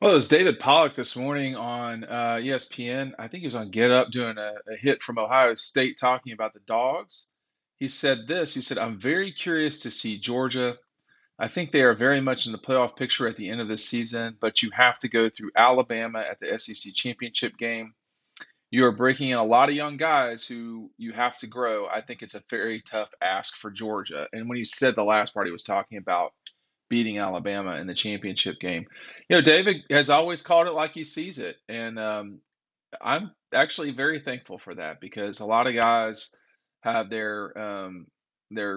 Well, it was David Pollack this morning on ESPN. I think he was on Get Up doing a hit from Ohio State talking about the dogs. He said this. He said, "I'm very curious to see Georgia. I think they are very much in the playoff picture at the end of this season, but you have to go through Alabama at the SEC championship game. You are breaking in a lot of young guys who you have to grow. I think it's a very tough ask for Georgia." And when he said the last part, he was talking about beating Alabama in the championship game. David has always called it like he sees it, and I'm actually very thankful for that because a lot of guys have their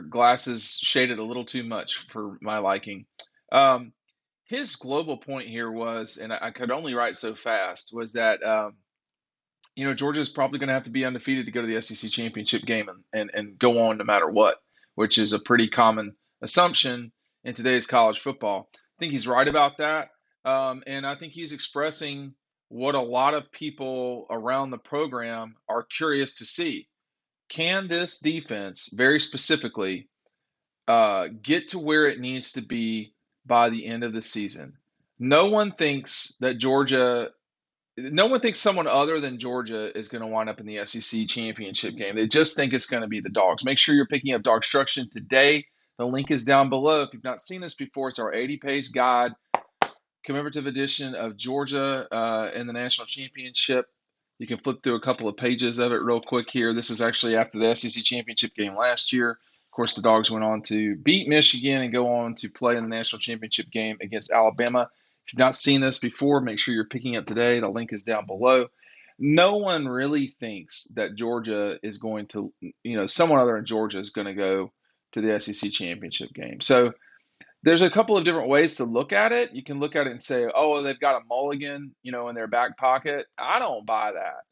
glasses shaded a little too much for my liking. Um, his global point here was, and I could only write so fast, was that Georgia's probably going to have to be undefeated to go to the SEC championship game and go on no matter what, which is a pretty common assumption in today's college football. I think he's right about that. And I think he's expressing what a lot of people around the program are curious to see. Can this defense, very specifically, get to where it needs to be by the end of the season? No one thinks that Georgia no one thinks someone other than Georgia is going to wind up in the SEC championship game. They just think it's going to be the Dogs. Make sure you're picking up Dawgstruction today. The link is down below. If you've not seen this before, it's our 80-page guide, commemorative edition of Georgia in the national championship. You can flip through a couple of pages of it real quick here. This is actually after the SEC championship game last year. Of course, the Dogs went on to beat Michigan and go on to play in the national championship game against Alabama. If you've not seen this before, make sure you're picking up today. The link is down below. No one really thinks that Georgia is going to, someone other than Georgia is going to go to the SEC championship game. So there's a couple of different ways to look at it. You can look at it and say, "Oh, well, they've got a mulligan, in their back pocket." I don't buy that.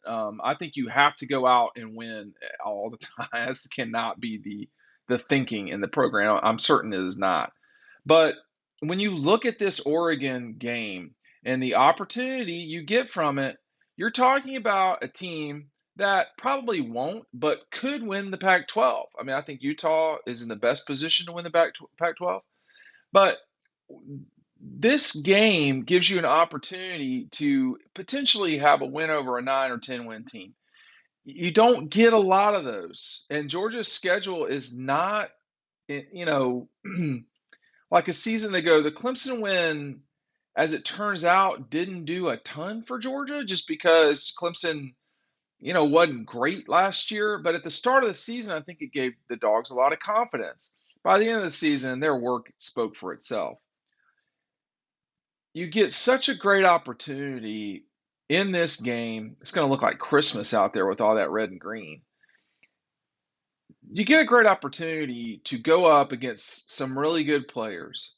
I think you have to go out and win all the time. That cannot be the thinking in the program. I'm certain it is not. But when you look at this Oregon game and the opportunity you get from it, you're talking about a team that probably won't, but could win the Pac-12. I mean, I think Utah is in the best position to win the Pac-12. But this game gives you an opportunity to potentially have a win over a 9 or 10 win team. You don't get a lot of those. And Georgia's schedule is not, like a season ago. The Clemson win, as it turns out, didn't do a ton for Georgia just because Clemson, wasn't great last year. But at the start of the season, I think it gave the Dogs a lot of confidence. By the end of the season, their work spoke for itself. You get such a great opportunity in this game. It's going to look like Christmas out there with all that red and green. You get a great opportunity to go up against some really good players.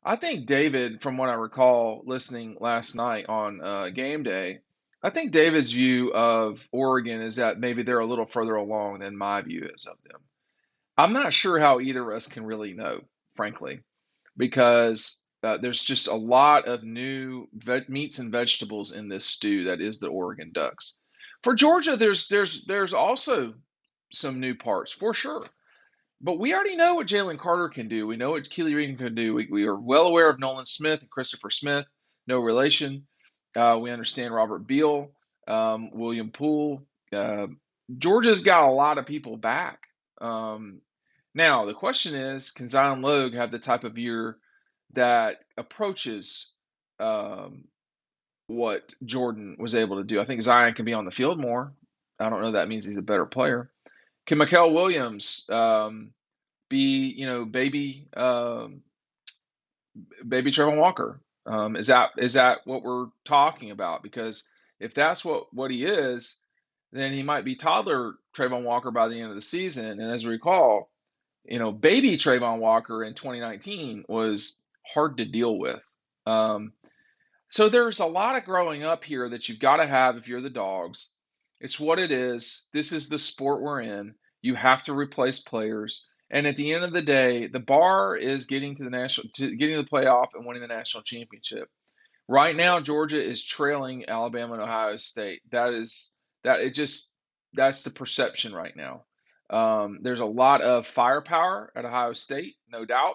I think David, from what I recall listening last night on game day, I think David's view of Oregon is that maybe they're a little further along than my view is of them. I'm not sure how either of us can really know, frankly, because there's just a lot of new meats and vegetables in this stew that is the Oregon Ducks. For Georgia, there's also some new parts for sure. But we already know what Jalen Carter can do. We know what Keely Reed can do. We are well aware of Nolan Smith and Christopher Smith, no relation. We understand Robert Beal, William Poole. Georgia's got a lot of people back. Now, the question is, can Zion Logue have the type of year that approaches what Jordan was able to do? I think Zion can be on the field more. I don't know that means he's a better player. Can Mikael Williams be, baby Trevor Walker? Is that what we're talking about? Because if that's what he is, then he might be toddler Trayvon Walker by the end of the season. And as we recall, baby Trayvon Walker in 2019 was hard to deal with. So there's a lot of growing up here that you've got to have if you're the Dogs. It's what it is. This is the sport we're in. You have to replace players. And at the end of the day, the bar is getting to getting to the playoff and winning the national championship. Right now, Georgia is trailing Alabama and Ohio State. That's the perception right now. There's a lot of firepower at Ohio State, no doubt.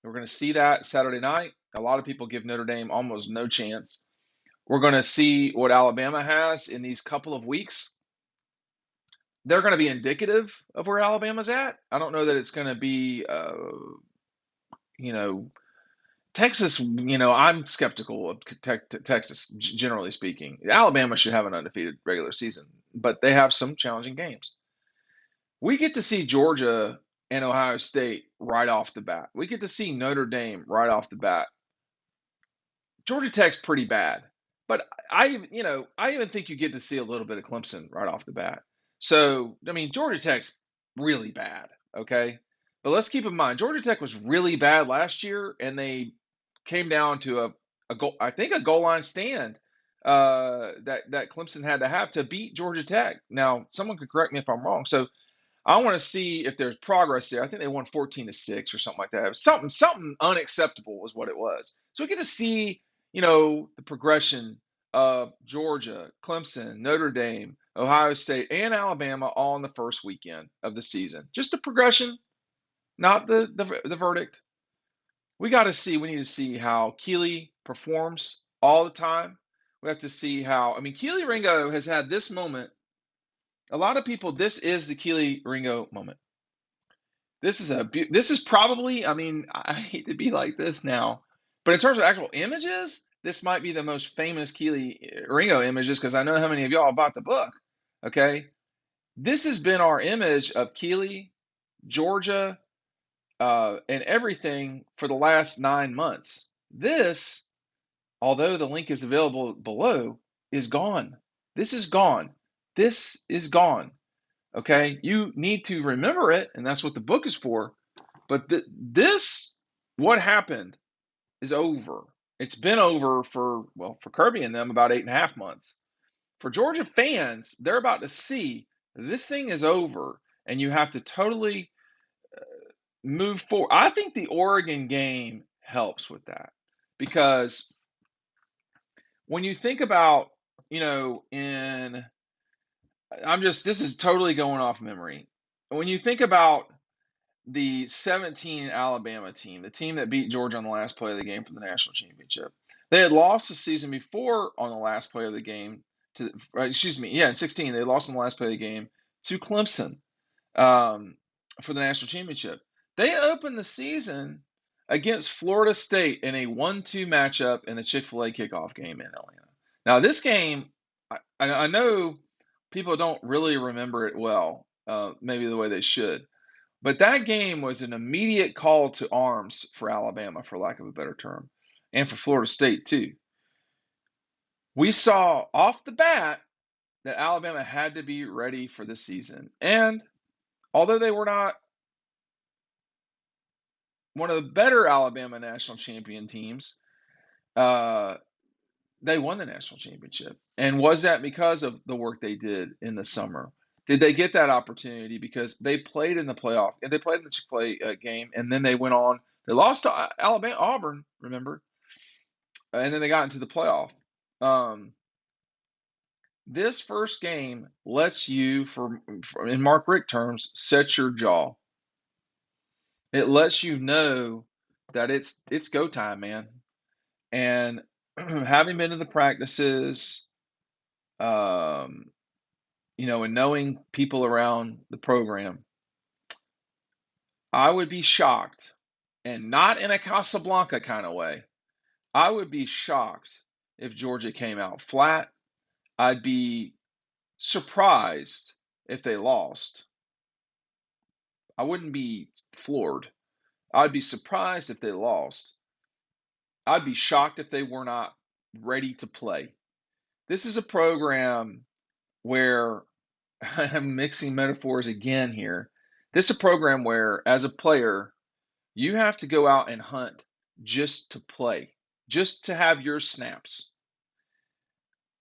We're going to see that Saturday night. A lot of people give Notre Dame almost no chance. We're going to see what Alabama has in these couple of weeks. They're going to be indicative of where Alabama's at. I don't know that it's going to be, you know, Texas. I'm skeptical of Texas, generally speaking. Alabama should have an undefeated regular season, but they have some challenging games. We get to see Georgia and Ohio State right off the bat. We get to see Notre Dame right off the bat. Georgia Tech's pretty bad, but I even think you get to see a little bit of Clemson right off the bat. So, I mean, Georgia Tech's really bad, okay? But let's keep in mind, Georgia Tech was really bad last year, and they came down to a goal, I think a goal line stand that Clemson had to have to beat Georgia Tech. Now, someone could correct me if I'm wrong. So I want to see if there's progress there. I think they won 14-6 or something like that. Something unacceptable was what it was. So we get to see, the progression of Georgia, Clemson, Notre Dame, Ohio State, and Alabama all in the first weekend of the season. Just the progression, not the verdict. We need to see how Keely performs all the time. We have to see how, I mean, Keely Ringo has had this moment. A lot of people, this is the Keely Ringo moment. This is probably, I mean, I hate to be like this now, but in terms of actual images, this might be the most famous Keely Ringo images because I know how many of y'all bought the book. Okay. This has been our image of Keely, Georgia, and everything for the last 9 months. This, although the link is available below, is gone. This is gone. This is gone. Okay, you need to remember it, and that's what the book is for. But what happened is over. It's been over for Kirby and them about 8.5 months. For Georgia fans, they're about to see this thing is over, and you have to totally move forward. I think the Oregon game helps with that because when you think about, this is totally going off memory. When you think about the 17 Alabama team, the team that beat Georgia on the last play of the game for the national championship. They had lost the season before on the last play of the game in 16, they lost on the last play of the game to Clemson for the national championship. They opened the season against Florida State in a 1-2 matchup in the Chick-fil-A kickoff game in Atlanta. Now, this game, I know people don't really remember it well, maybe the way they should. But that game was an immediate call to arms for Alabama, for lack of a better term, and for Florida State, too. We saw off the bat that Alabama had to be ready for the season. And although they were not one of the better Alabama national champion teams, they won the national championship. And was that because of the work they did in the summer? Did they get that opportunity because they played in the playoff and they played in the Chick-fil-A game, and then they went on? They lost to Alabama, Auburn, remember, and then they got into the playoff. This first game lets you, in Mark Richt terms, set your jaw. It lets you know that it's go time, man. And having been to the practices, and knowing people around the program, I would be shocked, and not in a Casablanca kind of way. I would be shocked if Georgia came out flat. I'd be surprised if they lost. I wouldn't be floored. I'd be surprised if they lost. I'd be shocked if they were not ready to play. This is a program where I'm mixing metaphors again here. This is a program where, as a player, you have to go out and hunt just to play, just to have your snaps.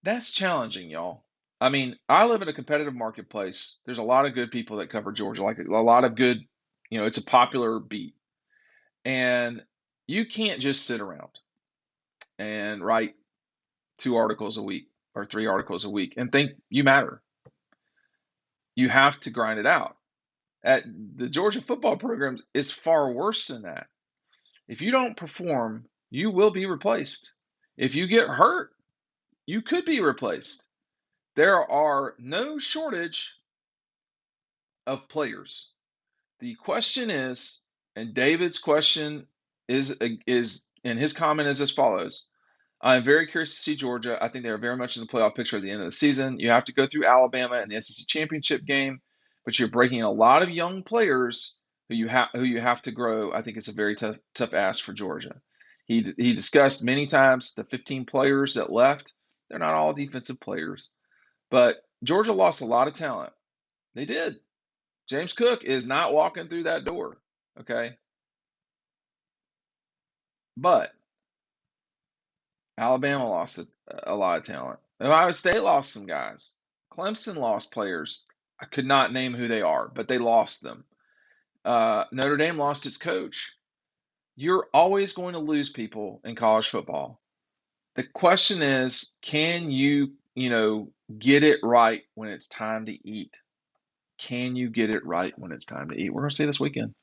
That's challenging, y'all. I mean, I live in a competitive marketplace. There's a lot of good people that cover Georgia, like a lot of good, it's a popular beat. And you can't just sit around and write 2 articles a week or 3 articles a week and think you matter. You have to grind it out. At the Georgia football programs, it's far worse than that. If you don't perform You will be replaced. If you get hurt, you could be replaced. There are no shortage of players. The question is, and David's question is, and his comment is as follows. I'm very curious to see Georgia. I think they are very much in the playoff picture at the end of the season. You have to go through Alabama in the SEC championship game, but you're breaking a lot of young players who you have to grow. I think it's a very tough ask for Georgia. He discussed many times the 15 players that left. They're not all defensive players, but Georgia lost a lot of talent. They did. James Cook is not walking through that door. Okay, but Alabama lost a lot of talent. Ohio State lost some guys. Clemson lost players. I could not name who they are, but they lost them. Notre Dame lost its coach. You're always going to lose people in college football. The question is, can you get it right when it's time to eat? Can you get it right when it's time to eat? We're going to see this weekend.